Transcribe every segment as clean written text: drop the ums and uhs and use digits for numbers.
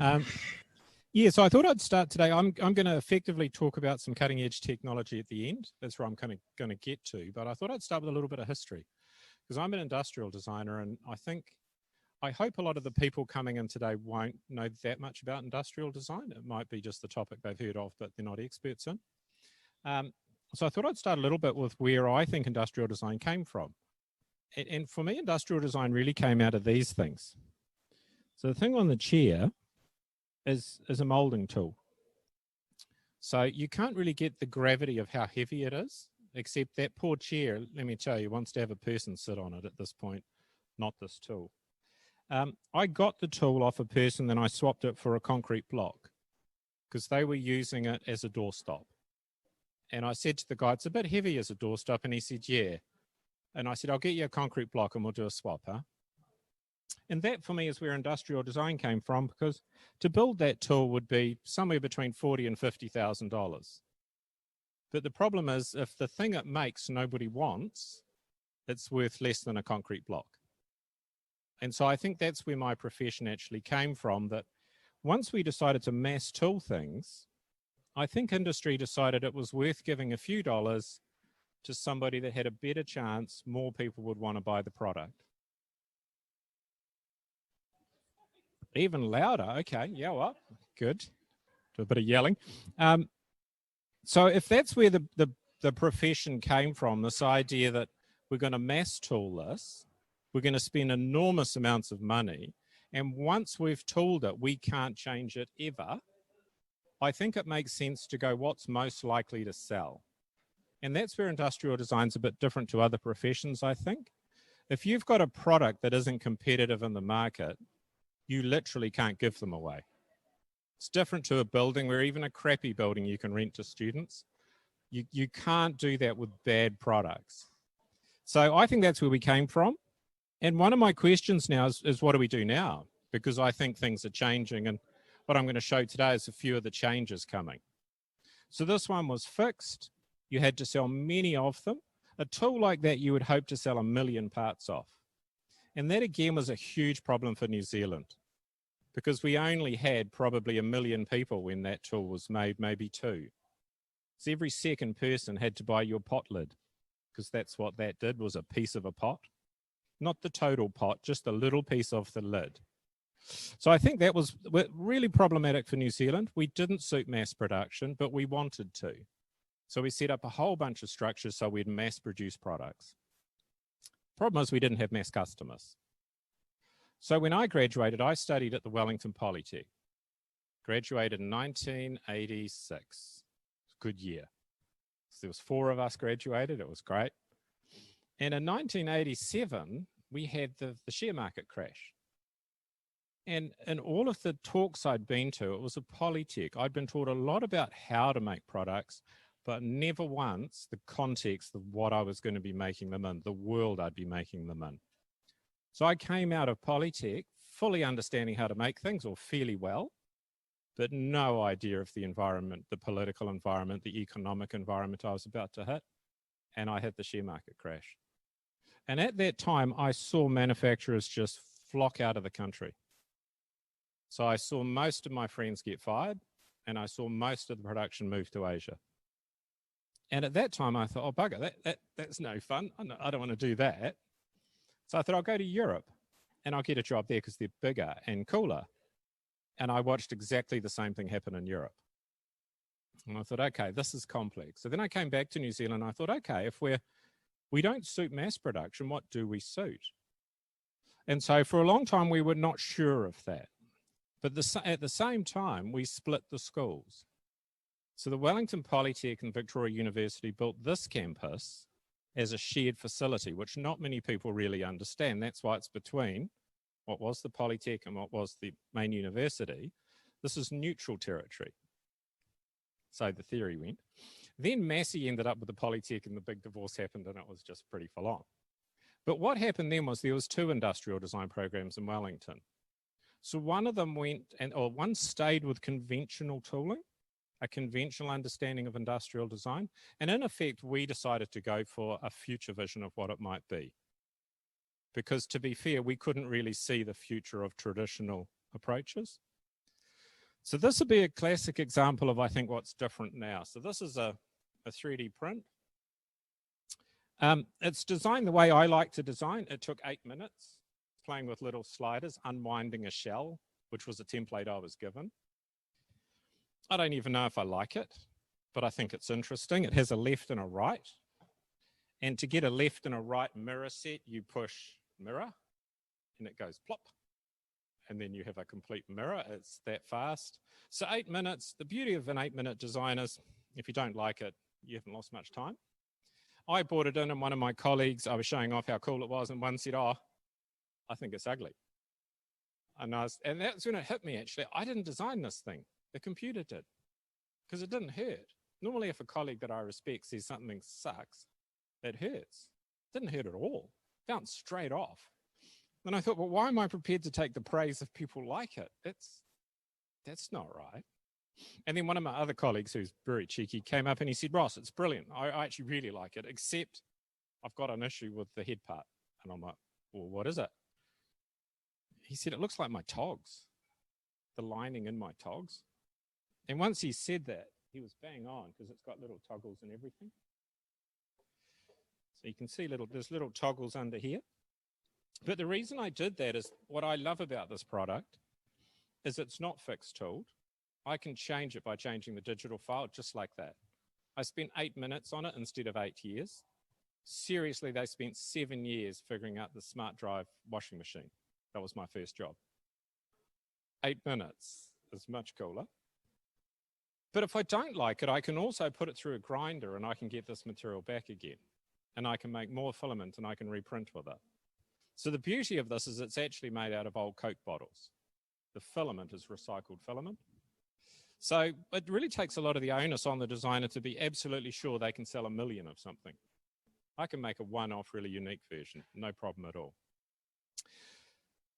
Yeah, so I thought I'd start today. I'm going to effectively talk about some cutting edge technology at the end. That's where I'm kind of going to get to. But I thought I'd start with a little bit of history because I'm an industrial designer, and I hope a lot of the people coming in today won't know that much about industrial design. It might be just the topic they've heard of, but they're not experts in. So I thought I'd start a little bit with where I think industrial design came from. And for me, industrial design really came out of these things. So the thing on the chair is a molding tool. So you can't really get the gravity of how heavy it is, except that poor chair, let me tell you, wants to have a person sit on it at this point, not this tool. I got the tool off a person, then I swapped it for a concrete block because they were using it as a doorstop. And I said to the guy, it's a bit heavy as a doorstop. And he said, yeah. And I said, I'll get you a concrete block and we'll do a swap, huh? And that for me is where industrial design came from, because to build that tool would be somewhere between $40,000 and $50,000. But the problem is if the thing it makes nobody wants, it's worth less than a concrete block. And so I think that's where my profession actually came from, that once we decided to mass tool things, I think industry decided it was worth giving a few dollars to somebody that had a better chance, more people would want to buy the product. Even louder, okay, yeah, well, good. Do a bit of yelling. So if that's where the profession came from, this idea that we're going to mass tool this, we're going to spend enormous amounts of money, and once we've tooled it, we can't change it ever, I think it makes sense to go, what's most likely to sell? And that's where industrial design's a bit different to other professions, I think. If you've got a product that isn't competitive in the market, you literally can't give them away. It's different to a building where even a crappy building you can rent to students. You can't do that with bad products. So I think that's where we came from. And one of my questions now is what do we do now? Because I think things are changing, and what I'm going to show today is a few of the changes coming. So this one was fixed. You had to sell many of them. A tool like that you would hope to sell 1 million parts of. And that again was a huge problem for New Zealand, because we only had probably 1 million people when that tool was made, maybe 2. So every second person had to buy your pot lid, because that's what that did, was a piece of a pot. Not the total pot, just a little piece of the lid. So I think that was really problematic for New Zealand. We didn't suit mass production, but we wanted to. So we set up a whole bunch of structures so we'd mass produce products. Problem is we didn't have mass customers. So when I graduated, I studied at the Wellington Polytech. Graduated in 1986. Good year. So there was 4 of us graduated. It was great. And in 1987, we had the share market crash. And in all of the talks I'd been to, it was a Polytech. I'd been taught a lot about how to make products, but never once the context of what I was going to be making them in, the world I'd be making them in. So I came out of Polytech fully understanding how to make things, or fairly well, but no idea of the environment, the political environment, the economic environment I was about to hit. And I hit the share market crash. And at that time, I saw manufacturers just flock out of the country. So I saw most of my friends get fired, and I saw most of the production move to Asia. And at that time, I thought, oh, bugger, that's no fun. I don't want to do that. So I thought, I'll go to Europe, and I'll get a job there because they're bigger and cooler. And I watched exactly the same thing happen in Europe. And I thought, okay, this is complex. So then I came back to New Zealand, and I thought, okay, if we don't suit mass production, what do we suit? And so for a long time, we were not sure of that. But at the same time, we split the schools. So the Wellington Polytech and Victoria University built this campus as a shared facility, which not many people really understand. That's why it's between what was the Polytech and what was the main university. This is neutral territory. So the theory went. Then Massey ended up with the Polytech, and the big divorce happened, and it was just pretty full on. But what happened then was there was 2 industrial design programs in Wellington. So one of them one stayed with conventional tooling, a conventional understanding of industrial design. And in effect, we decided to go for a future vision of what it might be. Because to be fair, we couldn't really see the future of traditional approaches. So this would be a classic example of, I think, what's different now. So this is a 3D print. It's designed the way I like to design. It took 8 minutes, playing with little sliders, unwinding a shell, which was a template I was given. I don't even know if I like it, but I think it's interesting. It has a left and a right. And to get a left and a right mirror set, you push mirror and it goes plop. And then you have a complete mirror. It's that fast. So 8 minutes, the beauty of an 8-minute design is if you don't like it, you haven't lost much time. I brought it in and one of my colleagues, I was showing off how cool it was, and one said, oh, I think it's ugly. And that's when it hit me, actually. I didn't design this thing. The computer did, because it didn't hurt. Normally, if a colleague that I respect says something sucks, it hurts. It didn't hurt at all. Bounced straight off. And I thought, well, why am I prepared to take the praise if people like it? That's not right. And then one of my other colleagues, who's very cheeky, came up and he said, Ross, it's brilliant. I actually really like it, except I've got an issue with the head part. And I'm like, well, what is it? He said, it looks like my togs, the lining in my togs. And once he said that, he was bang on, because it's got little toggles and everything. So you can see there's little toggles under here. But the reason I did that is what I love about this product is it's not fixed tooled. I can change it by changing the digital file just like that. I spent 8 minutes on it instead of 8 years. Seriously, they spent 7 years figuring out the smart drive washing machine. That was my first job. 8 minutes is much cooler. But if I don't like it, I can also put it through a grinder and I can get this material back again. And I can make more filament and I can reprint with it. So the beauty of this is it's actually made out of old Coke bottles. The filament is recycled filament. So it really takes a lot of the onus on the designer to be absolutely sure they can sell 1 million of something. I can make a one-off, really unique version, no problem at all.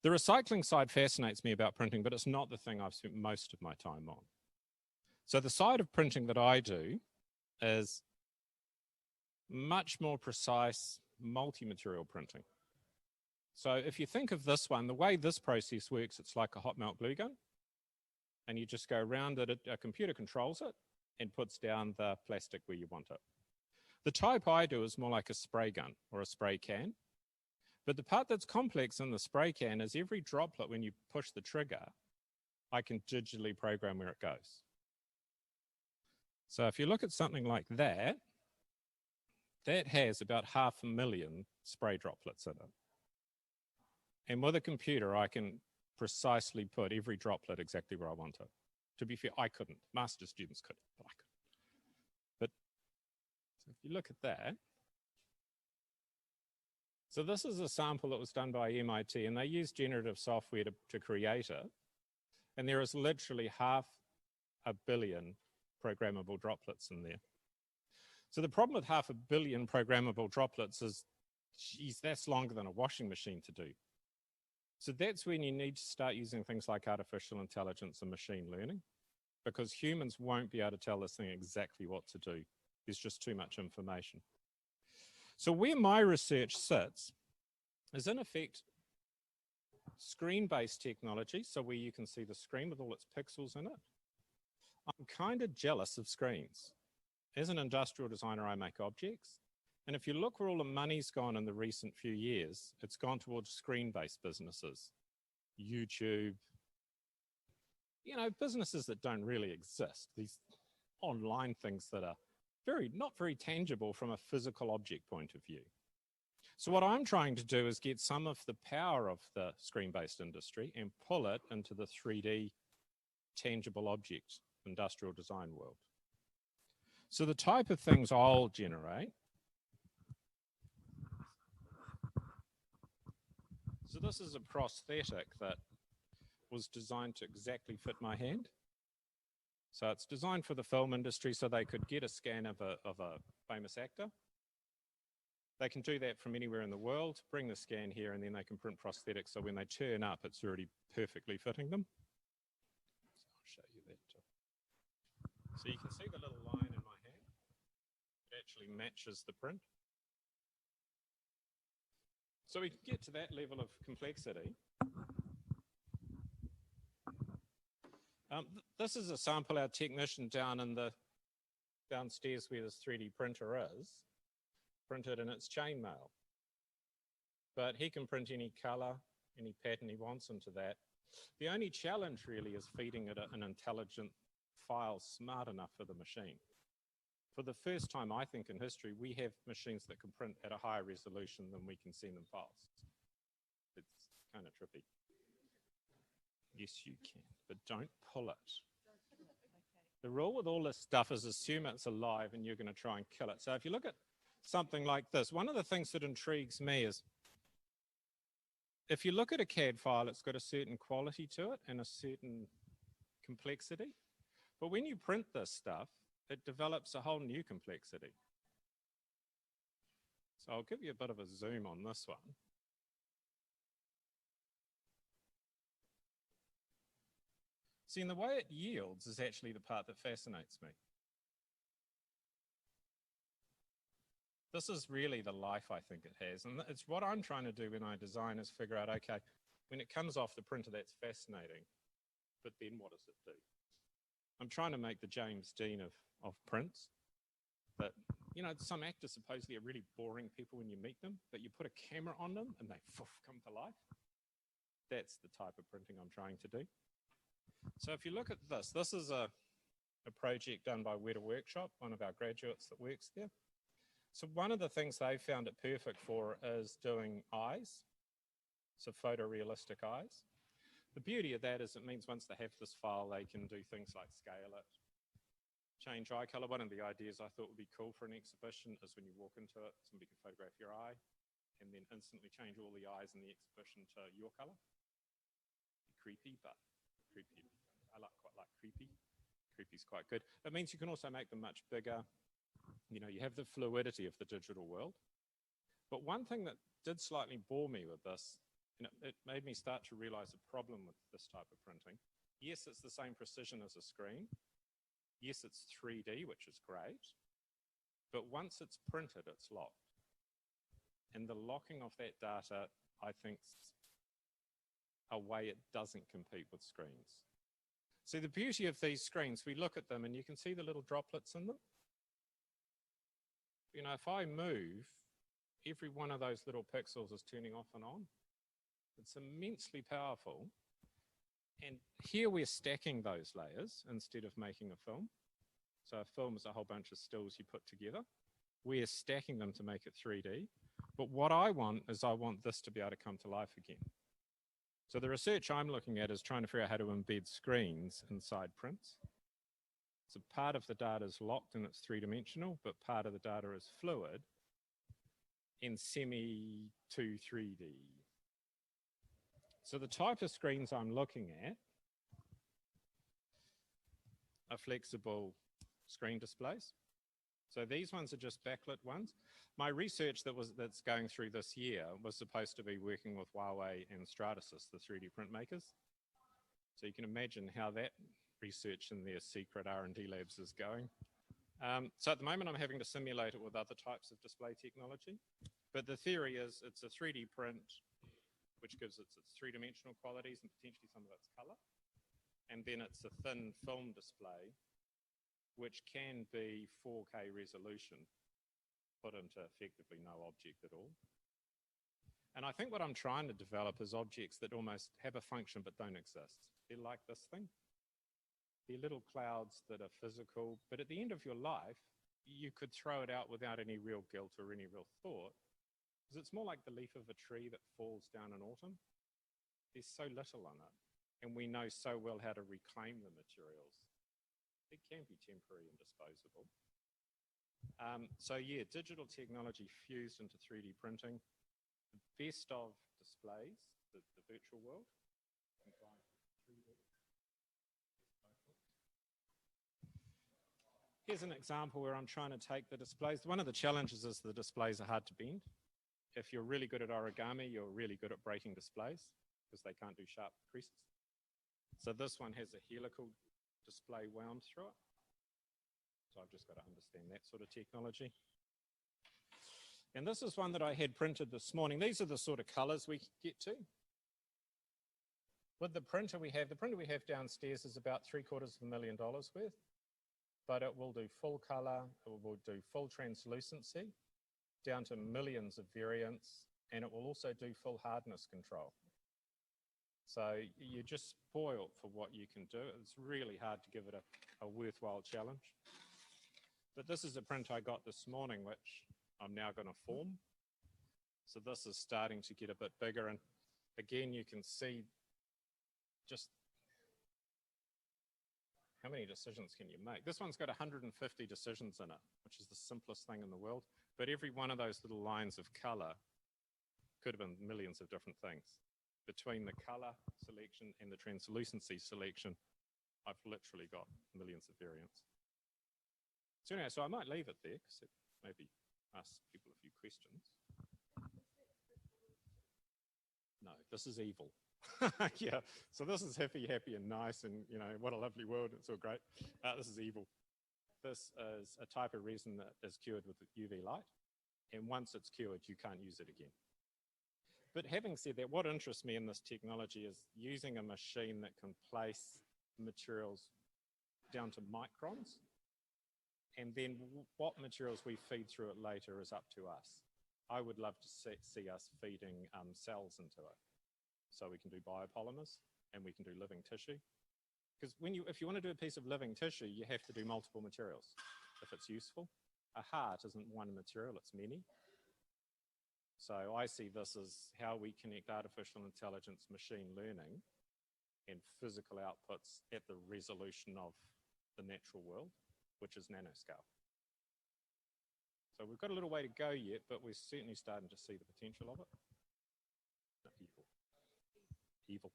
The recycling side fascinates me about printing, but it's not the thing I've spent most of my time on. So the side of printing that I do is much more precise multi-material printing. So if you think of this one, the way this process works, it's like a hot melt glue gun. And you just go around it, a computer controls it and puts down the plastic where you want it. The type I do is more like a spray gun or a spray can. But the part that's complex in the spray can is every droplet, when you push the trigger, I can digitally program where it goes. So if you look at something like that, that has about 500,000 spray droplets in it. And with a computer, I can precisely put every droplet exactly where I want it. To be fair, I couldn't. Master students could, but I couldn't. But so if you look at that, so this is a sample that was done by MIT, and they used generative software to create it. And there is literally 500 million programmable droplets in there. So the problem with 500 million programmable droplets is, geez, that's longer than a washing machine to do. So that's when you need to start using things like artificial intelligence and machine learning, because humans won't be able to tell this thing exactly what to do. There's just too much information. So where my research sits is, in effect, screen-based technology, so where you can see the screen with all its pixels in it. I'm kind of jealous of screens. As an industrial designer, I make objects. And if you look where all the money's gone in the recent few years, it's gone towards screen-based businesses. YouTube, you know, businesses that don't really exist. These online things that are not very tangible from a physical object point of view. So what I'm trying to do is get some of the power of the screen-based industry and pull it into the 3D tangible object industrial design world. So the type of things I'll generate. So this is a prosthetic that was designed to exactly fit my hand. So it's designed for the film industry so they could get a scan of a famous actor. They can do that from anywhere in the world, bring the scan here, and then they can print prosthetics. So when they turn up, it's already perfectly fitting them. So I'll show you that too. So you can see the little line in my hand. It actually matches the print. So we can get to that level of complexity. This is a sample our technician down in the downstairs where this 3D printer is, printed in its chainmail. But he can print any color, any pattern he wants into that. The only challenge really is feeding it an intelligent file smart enough for the machine. For the first time, I think, in history, we have machines that can print at a higher resolution than we can send them files. It's kind of trippy. Yes, you can, but don't pull it. The rule with all this stuff is assume it's alive and you're going to try and kill it. So if you look at something like this, one of the things that intrigues me is if you look at a CAD file, it's got a certain quality to it and a certain complexity. But when you print this stuff, it develops a whole new complexity. So I'll give you a bit of a zoom on this one. See, and the way it yields is actually the part that fascinates me. This is really the life I think it has. And it's what I'm trying to do when I design is figure out, okay, when it comes off the printer, that's fascinating, but then what does it do? I'm trying to make the James Dean of prints. But, you know, some actors supposedly are really boring people when you meet them, but you put a camera on them and they come to life. That's the type of printing I'm trying to do. So if you look at this, this is a project done by Weta Workshop, one of our graduates that works there. So one of the things they found it perfect for is doing eyes, so photorealistic eyes. The beauty of that is it means once they have this file, they can do things like scale it, change eye color. One of the ideas I thought would be cool for an exhibition is when you walk into it, somebody can photograph your eye and then instantly change all the eyes in the exhibition to your color. Creepy, but creepy. I quite like creepy. Creepy's quite good. It means you can also make them much bigger. You know, you have the fluidity of the digital world. But one thing that did slightly bore me with this, and it made me start to realize a problem with this type of printing. Yes, it's the same precision as a screen. Yes, it's 3D, which is great. But once it's printed, it's locked. And the locking of that data, I think, a way it doesn't compete with screens. So the beauty of these screens, we look at them and you can see the little droplets in them. You know, if I move, every one of those little pixels is turning off and on. It's immensely powerful. And here we're stacking those layers instead of making a film. So a film is a whole bunch of stills you put together. We're stacking them to make it 3D. But what I want is I want this to be able to come to life again. So the research I'm looking at is trying to figure out how to embed screens inside prints. So part of the data is locked and it's three-dimensional, but part of the data is fluid in semi to 3D. So the type of screens I'm looking at are flexible screen displays. So these ones are just backlit ones. My research that's going through this year was supposed to be working with Huawei and Stratasys, the 3D print makers. So you can imagine how that research in their secret R&D labs is going. So at the moment, I'm having to simulate it with other types of display technology. But the theory is it's a 3D print, which gives its three-dimensional qualities and potentially some of its color. And then it's a thin film display, which can be 4K resolution, put into effectively no object at all. And I think what I'm trying to develop is objects that almost have a function but don't exist. They're like this thing. They're little clouds that are physical, but at the end of your life, you could throw it out without any real guilt or any real thought, because it's more like the leaf of a tree that falls down in autumn. There's so little on it, and we know so well how to reclaim the materials. It can be temporary and disposable. So yeah, digital technology fused into 3D printing. The best of displays, the virtual world. Here's an example where I'm trying to take the displays. One of the challenges is the displays are hard to bend. If you're really good at origami, you're really good at breaking displays because they can't do sharp creases. So this one has a helical display wound through it. So I've just got to understand that sort of technology. And this is one that I had printed this morning. These are the sort of colors we get to. With the printer we have downstairs is about $750,000 worth, but it will do full color, it will do full translucency, down to millions of variants, and it will also do full hardness control. So you're just spoiled for what you can do. It's really hard to give it a worthwhile challenge. But this is a print I got this morning, which I'm now going to form. So this is starting to get a bit bigger. And again, you can see just how many decisions can you make. This one's got 150 decisions in it, which is the simplest thing in the world. But every one of those little lines of color could have been millions of different things. Between the color selection and the translucency selection, I've literally got millions of variants. So anyway, so I might leave it there, because maybe ask people a few questions. No, this is evil. Yeah, so this is happy and nice, and you know, what a lovely world, it's all great. This is evil. This is a type of resin that is cured with UV light, and once it's cured, you can't use it again. But having said that, what interests me in this technology is using a machine that can place materials down to microns, and then what materials we feed through it later is up to us. I would love to see us feeding cells into it. So we can do biopolymers and we can do living tissue. Because if you want to do a piece of living tissue, you have to do multiple materials if it's useful. A heart isn't one material, it's many. So I see this as how we connect artificial intelligence, machine learning, and physical outputs at the resolution of the natural world, which is nanoscale. So we've got a little way to go yet, but we're certainly starting to see the potential of it. Evil.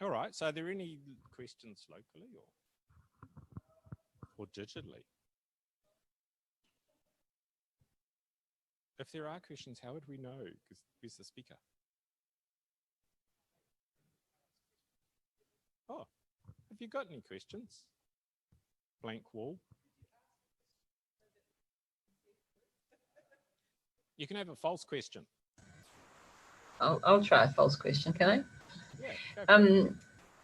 All right, so are there any questions locally or digitally? If there are questions, how would we know? Because where's the speaker? Oh, have you got any questions? Blank wall. You can have a false question. I'll try a false question, can I? Yeah, go for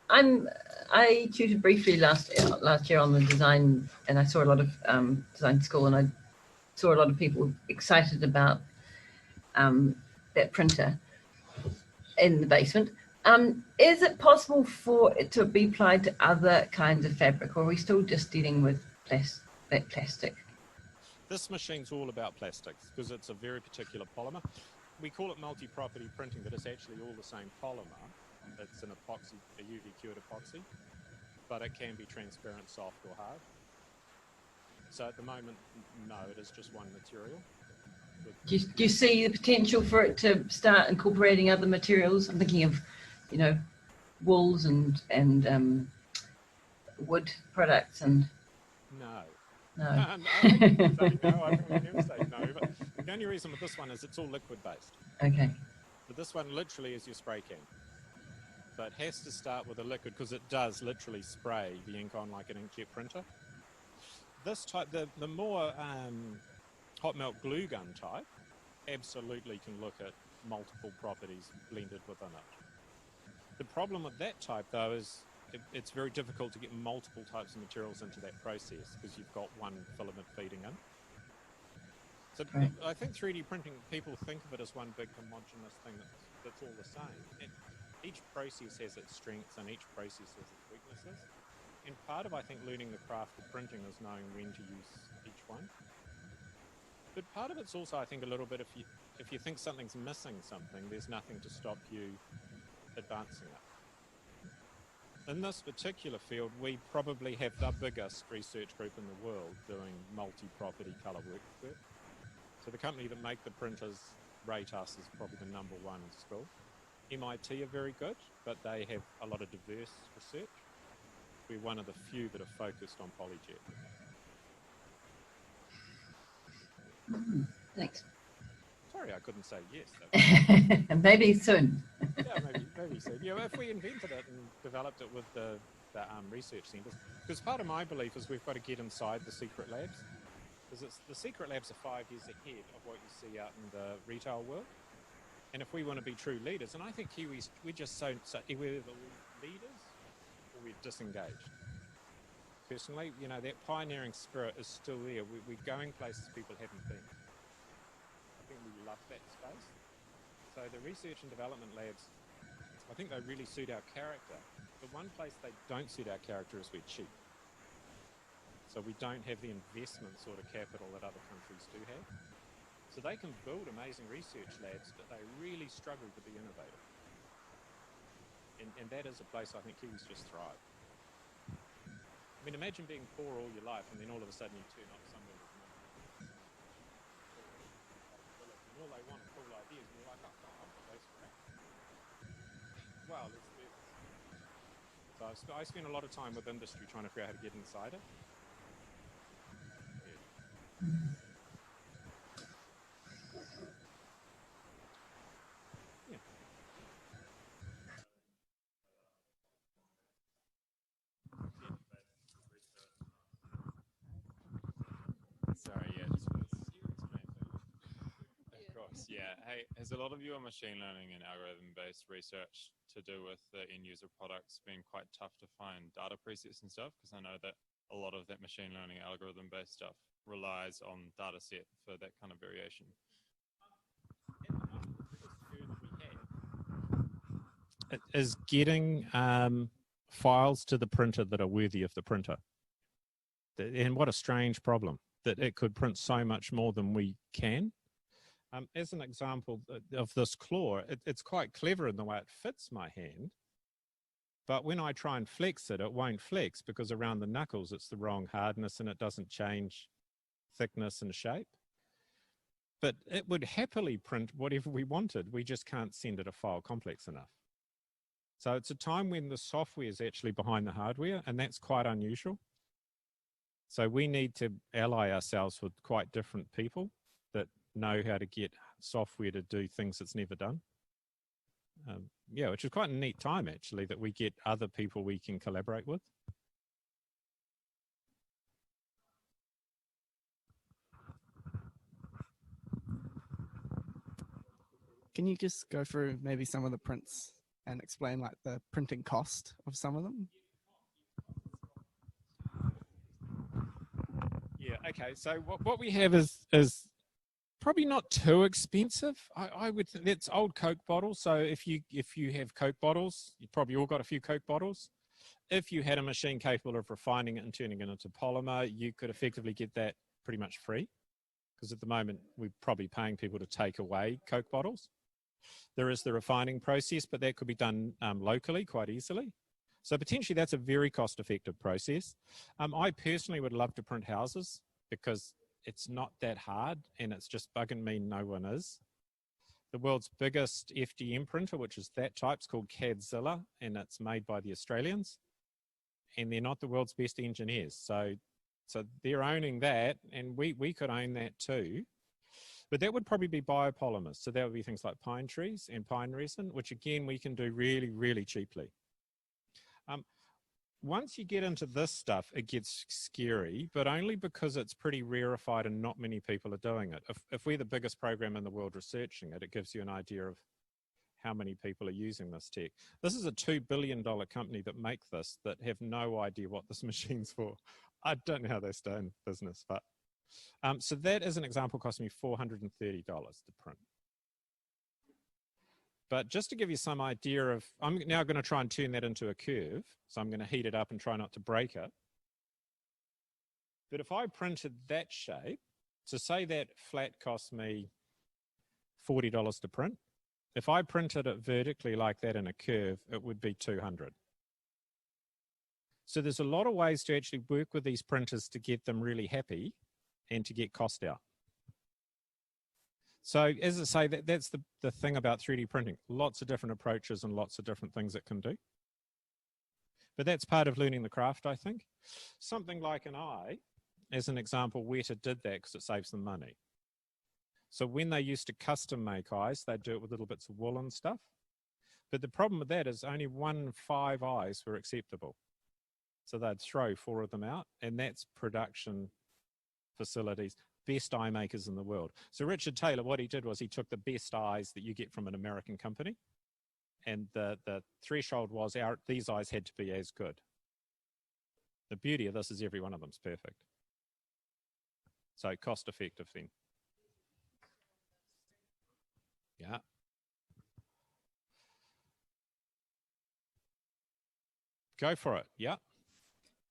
it. I tutored briefly last year on the design, and I saw a lot of design school, and I saw a lot of people excited about that printer in the basement. Is it possible for it to be applied to other kinds of fabric, or are we still just dealing with that plastic? This machine's all about plastics because it's a very particular polymer. We call it multi-property printing, but it's actually all the same polymer. It's an epoxy, a UV cured epoxy, but it can be transparent, soft or hard. So at the moment, no, it is just one material. Do you see the potential for it to start incorporating other materials? I'm thinking of, you know, wools and wood products and. No. No. I think we never say no, but the only reason with this one is it's all liquid based. Okay. But this one literally is your spray can. So it has to start with a liquid because it does literally spray the ink on like an inkjet printer. This type, the more hot melt glue gun type, absolutely can look at multiple properties blended within it. The problem with that type though is it's very difficult to get multiple types of materials into that process because you've got one filament feeding in. So right. I think 3D printing, people think of it as one big homogeneous thing that's all the same. And each process has its strengths and each process has its weaknesses. And part of, I think, learning the craft of printing is knowing when to use each one. But part of it's also, I think, a little bit if you think something's missing something, there's nothing to stop you advancing it. In this particular field, we probably have the biggest research group in the world doing multi-property colour work. So the company that make the printers rate us as probably the #1 in school. MIT are very good, but they have a lot of diverse research. We're one of the few that are focused on polyjet. Thanks. Sorry, I couldn't say yes. Maybe soon. Yeah, maybe soon. Yeah, if we invented it and developed it with the research centres, because part of my belief is we've got to get inside the secret labs, because the secret labs are 5 years ahead of what you see out in the retail world. And if we want to be true leaders, and I think Kiwis, we're just so either we're leaders or we're disengaged. Personally, you know, that pioneering spirit is still there. We're going places people haven't been. I think we love that space. So the research and development labs, I think they really suit our character. The one place they don't suit our character is we're cheap. So we don't have the investment sort of capital that other countries do have. So they can build amazing research labs, but they really struggle to be innovative. And that is a place I think Kiwis just thrive. I mean, imagine being poor all your life and then all of a sudden you turn up somewhere with money. And all they want are cool ideas, and you're like, oh, I've got those for that. Well, let's do this. So I spend a lot of time with industry trying to figure out how to get inside it. Yeah, hey, has a lot of your machine learning and algorithm-based research to do with the end-user products been quite tough to find data presets and stuff? Because I know that a lot of that machine learning algorithm-based stuff relies on data set for that kind of variation. It is getting files to the printer that are worthy of the printer. And what a strange problem, that it could print so much more than we can. As an example of this claw, it's quite clever in the way it fits my hand, but when I try and flex it, it won't flex because around the knuckles it's the wrong hardness and it doesn't change thickness and shape. But it would happily print whatever we wanted, we just can't send it a file complex enough. So it's a time when the software is actually behind the hardware, and that's quite unusual. So we need to ally ourselves with quite different people that know how to get software to do things it's never done. Yeah, which is quite a neat time actually, that we get other people we can collaborate with. Can you just go through maybe some of the prints and explain like the printing cost of some of them? Yeah, okay, so what we have is probably not too expensive. I would think that's old Coke bottles. So if you have Coke bottles, you probably all got a few Coke bottles. If you had a machine capable of refining it and turning it into polymer, you could effectively get that pretty much free. Because at the moment, we're probably paying people to take away Coke bottles. There is the refining process, but that could be done locally quite easily. So potentially that's a very cost-effective process. I personally would love to print houses because it's not that hard and it's just bugging me no one is. The world's biggest FDM printer, which is that type, is called CADzilla, and it's made by the Australians. And they're not the world's best engineers. So they're owning that, and we could own that too. But that would probably be biopolymers. So that would be things like pine trees and pine resin, which again, we can do really, really cheaply. Once you get into this stuff, it gets scary, but only because it's pretty rarefied and not many people are doing it. If we're the biggest program in the world researching it, it gives you an idea of how many people are using this tech. This is a $2 billion company that make this, that have no idea what this machine's for. I don't know how they stay in business, but so that as an example cost me $430 to print. But just to give you some idea of, I'm now going to try and turn that into a curve. So I'm going to heat it up and try not to break it. But if I printed that shape, so say that flat cost me $40 to print. If I printed it vertically like that in a curve, it would be $200. So there's a lot of ways to actually work with these printers to get them really happy and to get cost out. So as I say, that's the thing about 3D printing. Lots of different approaches and lots of different things it can do. But that's part of learning the craft, I think. Something like an eye, as an example, Weta did that because it saves them money. So when they used to custom make eyes, they'd do it with little bits of wool and stuff. But the problem with that is only 1 in 5 eyes were acceptable. So they'd throw 4 of them out, and that's production facilities. best eye makers in the world. So Richard Taylor, what he did was he took the best eyes that you get from an American company, and the threshold was these eyes had to be as good. The beauty of this is every one of them's perfect. So cost effective then. Yeah. Go for it. Yeah.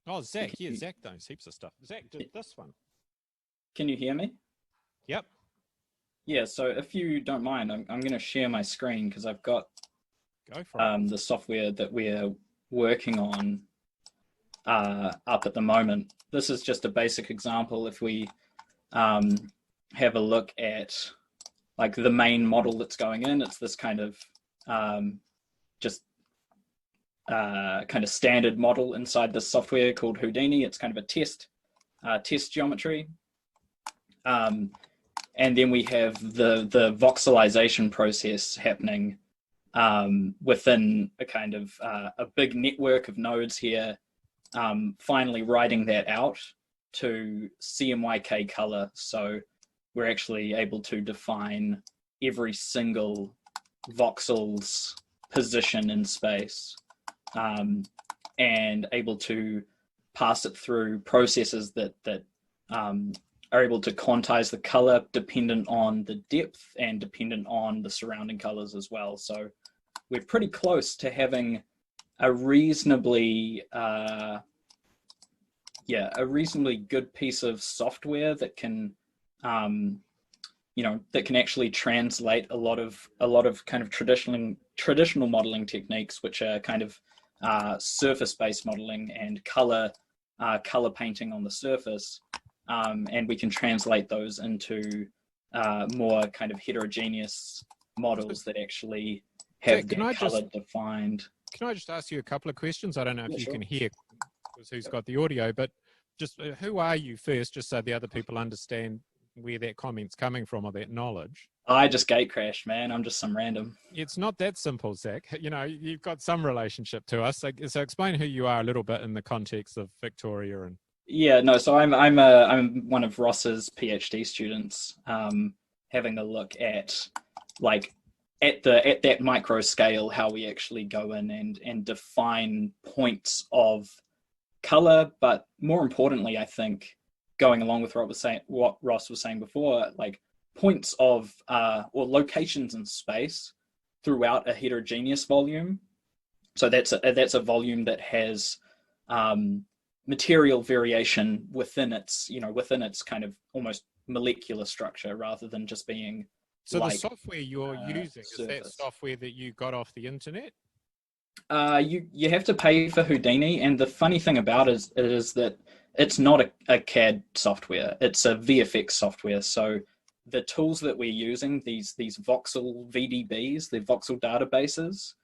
Oh, Zach. Yeah, Zach knows heaps of stuff. Zach did this one. Can you hear me? Yep. Yeah, so if you don't mind, I'm going to share my screen because I've got Go for it. the software that we're working on up at the moment. This is just a basic example. If we have a look at like the main model that's going in, it's this kind of just kind of standard model inside this software called Houdini. It's kind of a test geometry. And then we have the voxelization process happening within a kind of a big network of nodes here, finally writing that out to CMYK color. So we're actually able to define every single voxel's position in space, and able to pass it through processes that are able to quantize the color dependent on the depth and dependent on the surrounding colors as well. So we're pretty close to having a reasonably good piece of software that can that can actually translate a lot of kind of traditional modeling techniques, which are kind of surface-based modeling and color painting on the surface. And we can translate those into more kind of heterogeneous models that actually have their color defined. Can I just ask you a couple of questions? I don't know if you sure. can hear because who's got the audio, but just who are you first, just so the other people understand where that comment's coming from or that knowledge. I just gate crashed, man. I'm just some random. It's not that simple, Zach. You know, you've got some relationship to us. So explain who you are a little bit in the context of Victoria and. Yeah, no. So I'm one of Ross's PhD students, having a look at like at that micro scale how we actually go in and define points of color, but more importantly, I think going along with what Ross was saying before, like points of or locations in space throughout a heterogeneous volume. So that's a volume that has material variation within its kind of almost molecular structure rather than just being. So like, the software you're using, is that software that you got off the internet? You have to pay for Houdini, and the funny thing about it is that it's not a CAD software, it's a VFX software. So the tools that we're using, these voxel VDBs, the voxel databases,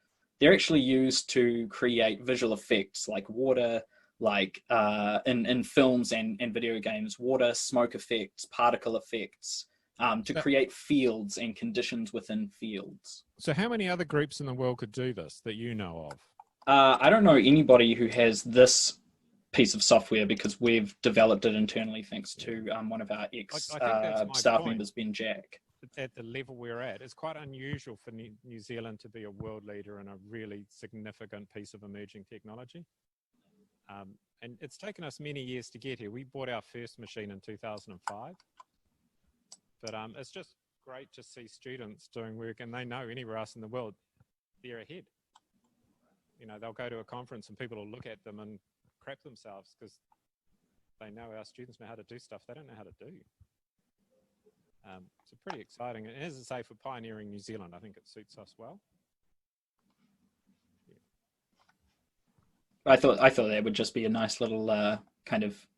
they're actually used to create visual effects like water, like in films and video games, water, smoke effects, particle effects, to create fields and conditions within fields. So how many other groups in the world could do this that you know of? I don't know anybody who has this piece of software because we've developed it internally thanks to one of our staff members, Ben Jack. At the level we're at, it's quite unusual for New Zealand to be a world leader in a really significant piece of emerging technology. And it's taken us many years to get here. We bought our first machine in 2005. But it's just great to see students doing work and they know anywhere else in the world, they're ahead. You know, they'll go to a conference and people will look at them and crap themselves because they know our students know how to do stuff they don't know how to do. So pretty exciting. And as I say, for pioneering New Zealand, I think it suits us well. Yeah. I thought that would just be a nice little kind of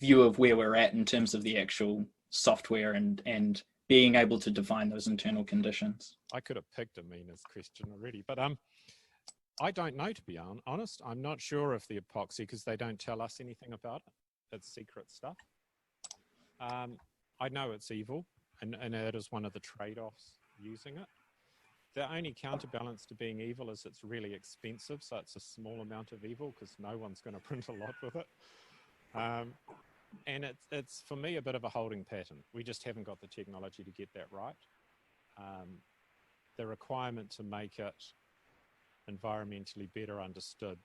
view of where we're at in terms of the actual software and being able to define those internal conditions. I could have picked a meanest question already, but I don't know, to be honest. I'm not sure if the epoxy, because they don't tell us anything about it. It's secret stuff. I know it's evil, and it is one of the trade-offs using it. The only counterbalance to being evil is it's really expensive, so it's a small amount of evil because no one's going to print a lot with it. And it's for me a bit of a holding pattern. We just haven't got the technology to get that right. The requirement to make it environmentally better understood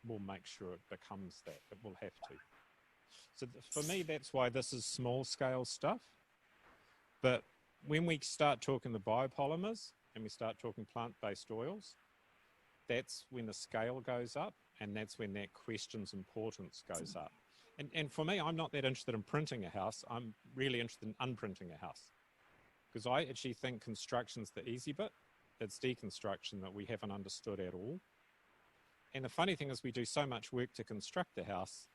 will make sure it becomes that. It will have to. So for me, that's why this is small scale stuff. But when we start talking the biopolymers and we start talking plant-based oils, that's when the scale goes up, and that's when that question's importance goes up. And for me, I'm not that interested in printing a house. I'm really interested in unprinting a house, because I actually think construction's the easy bit. It's deconstruction that we haven't understood at all. And the funny thing is we do so much work to construct the house,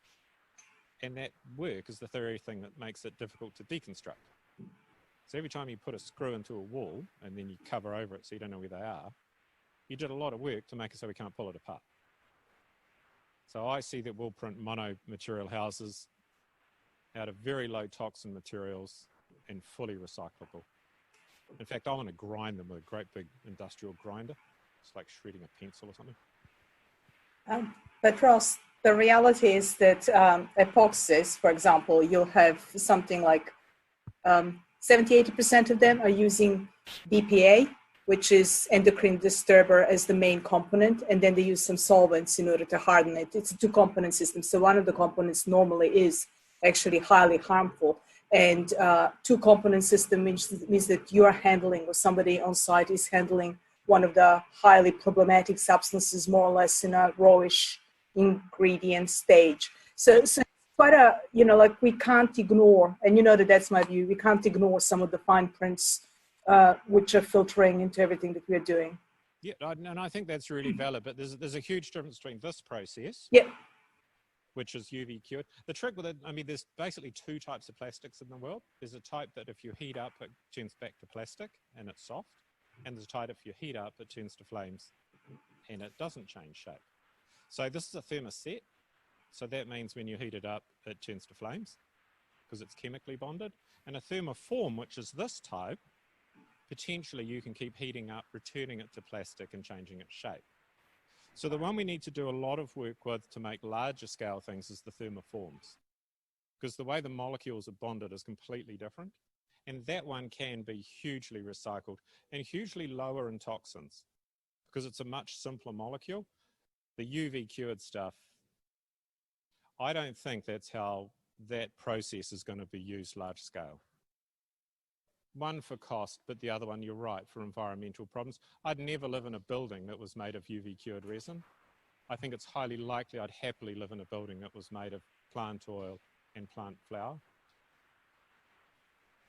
and that work is the very thing that makes it difficult to deconstruct. So every time you put a screw into a wall and then you cover over it so you don't know where they are, you did a lot of work to make it so we can't pull it apart. So I see that we'll print mono material houses out of very low toxin materials and fully recyclable. In fact, I want to grind them with a great big industrial grinder. It's like shredding a pencil or something. But Ross, the reality is that epoxies, for example, you'll have something like 70–80% of them are using BPA, which is endocrine disturber, as the main component, and then they use some solvents in order to harden it. It's a two-component system, so one of the components normally is actually highly harmful. And two-component system means that you are handling, or somebody on site is handling, one of the highly problematic substances, more or less in a rawish ingredient stage. So it's quite a, like, we can't ignore, and that's my view, we can't ignore some of the fine prints which are filtering into everything that we're doing. Yeah, and I think that's really valid, but there's a huge difference between this process, which is UV cured. The trick with it, I mean, there's basically two types of plastics in the world. There's a type that if you heat up, it turns back to plastic and it's soft. And there's a type if you heat up, it turns to flames and it doesn't change shape. So this is a thermoset. So that means when you heat it up, it turns to flames because it's chemically bonded. And a thermoform, which is this type, potentially you can keep heating up, returning it to plastic and changing its shape. So the one we need to do a lot of work with to make larger scale things is the thermoforms, because the way the molecules are bonded is completely different. And that one can be hugely recycled and hugely lower in toxins because it's a much simpler molecule. The UV cured stuff, I don't think that's how that process is going to be used large scale. One for cost, but the other one, you're right, for environmental problems. I'd never live in a building that was made of UV cured resin. I think it's highly likely I'd happily live in a building that was made of plant oil and plant flour.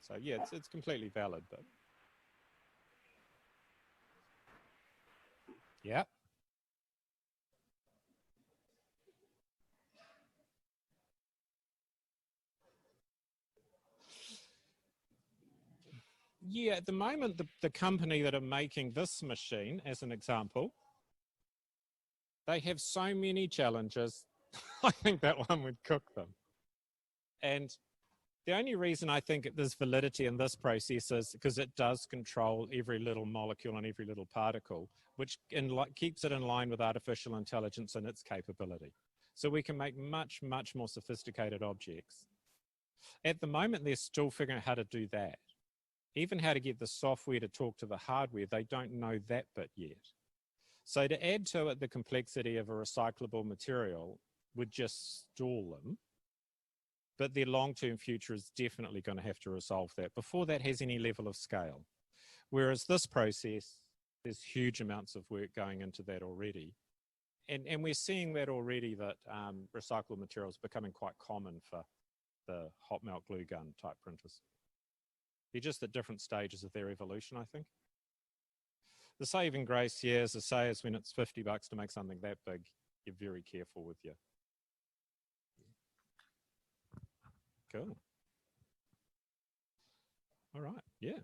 So yeah, it's completely valid, but yeah. Yeah, at the moment, the company that are making this machine, as an example, they have so many challenges. I think that one would cook them. And the only reason I think there's validity in this process is because it does control every little molecule and every little particle, which keeps it in line with artificial intelligence and its capability. So we can make much, much more sophisticated objects. At the moment, they're still figuring out how to do that. Even how to get the software to talk to the hardware, they don't know that bit yet. So to add to it the complexity of a recyclable material would just stall them. But their long-term future is definitely going to have to resolve that before that has any level of scale. Whereas this process, there's huge amounts of work going into that already. And we're seeing that already, that recyclable materials are becoming quite common for the hot melt glue gun type printers. They're just at different stages of their evolution, I think. The saving grace here, as I say, is when it's $50 to make something that big, you're very careful with your. Cool. All right, yeah.